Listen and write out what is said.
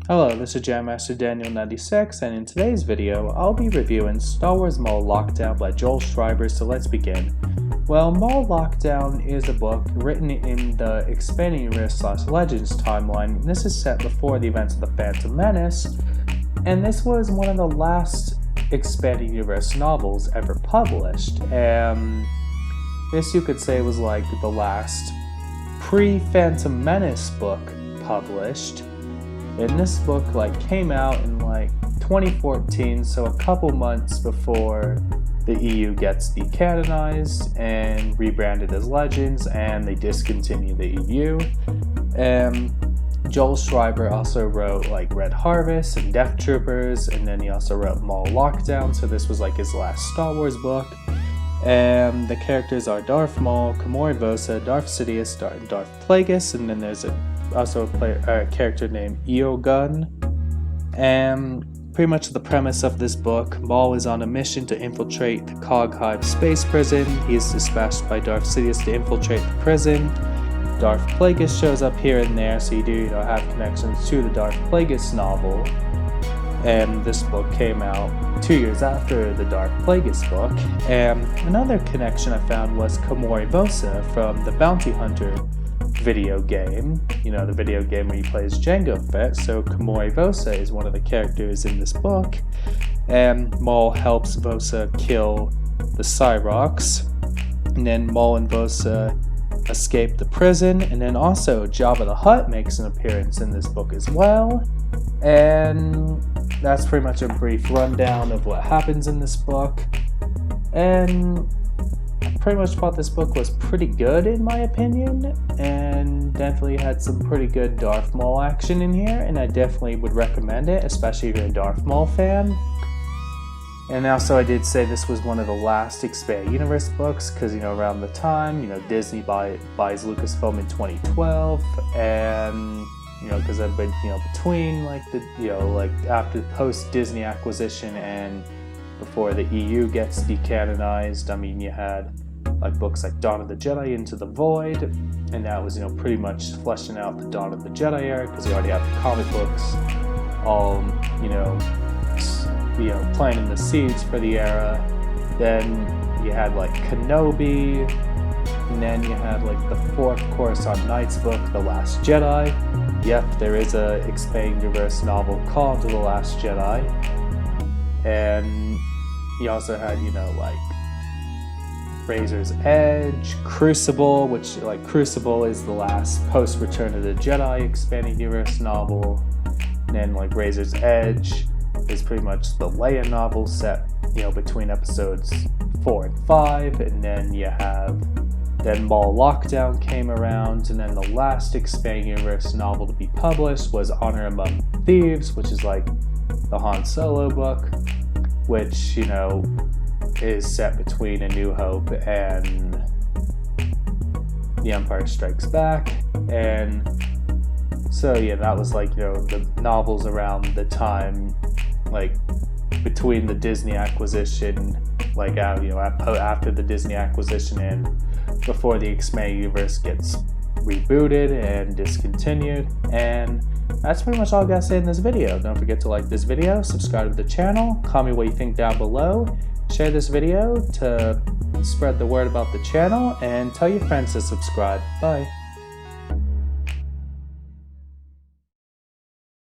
Hello, this is Jam Master Daniel 96, and in today's video, I'll be reviewing Star Wars Maul Lockdown by Joel Schreiber, so let's begin. Well, Maul Lockdown is a book written in the Expanding Universe / Legends timeline. This is set before the events of the Phantom Menace, and this was one of the last Expanding Universe novels ever published. This you could say was like the last pre-Phantom Menace book published. And this book came out in 2014, so a couple months before the EU gets decanonized and rebranded as Legends, and they discontinue the EU. Joel Schreiber also wrote Red Harvest and Death Troopers, and then he also wrote Maul Lockdown, so this was his last Star Wars book. And the characters are Darth Maul, Kamori Vosa, Darth Sidious, Darth Plagueis, and then there's also a character named Eogun. And pretty much the premise of this book, Maul is on a mission to infiltrate the Cog Hive space prison. He is dispatched by Darth Sidious to infiltrate the prison. Darth Plagueis shows up here and there, so you do have connections to the Darth Plagueis novel. And this book came out 2 years after the Darth Plagueis book. And another connection I found was Kamori Vosa from the Bounty Hunter video game, the video game where he plays Jango Fett. So Kamori Vosa is one of the characters in this book, and Maul helps Vosa kill the Cyrox, and then Maul and Vosa escape the prison, and then also Jabba the Hutt makes an appearance in this book as well. And that's pretty much a brief rundown of what happens in this book. And pretty much thought this book was pretty good in my opinion, and definitely had some pretty good Darth Maul action in here, and I definitely would recommend it, especially if you're a Darth Maul fan. And also I did say this was one of the last Expanded Universe books, because around the time Disney buys Lucasfilm in 2012, and because I've been between after the post Disney acquisition and before the EU gets decanonized, you had books like Dawn of the Jedi, Into the Void, and that was pretty much fleshing out the Dawn of the Jedi era, because you already have the comic books all planting the seeds for the era. Then you had Kenobi, and then you had the fourth Coruscant Knights book, The Last Jedi. Yep, there is a Expanding Universe novel called The Last Jedi. And you also had Razor's Edge, Crucible, which Crucible is the last post Return of the Jedi Expanding Universe novel. And then Razor's Edge is pretty much the Leia novel set between episodes 4 and 5, and then you have Maul Lockdown came around, and then the last Expanding Universe novel to be published was Honor Among Thieves, which is the Han Solo book, which is set between A New Hope and The Empire Strikes Back. And so yeah, that was the novels around the time between the Disney acquisition, after the Disney acquisition and before the Expanded Universe gets rebooted and discontinued. And that's pretty much all I gotta say in this video. Don't forget to like this video, subscribe to the channel, comment what you think down below, share this video to spread the word about the channel, and tell your friends to subscribe. Bye.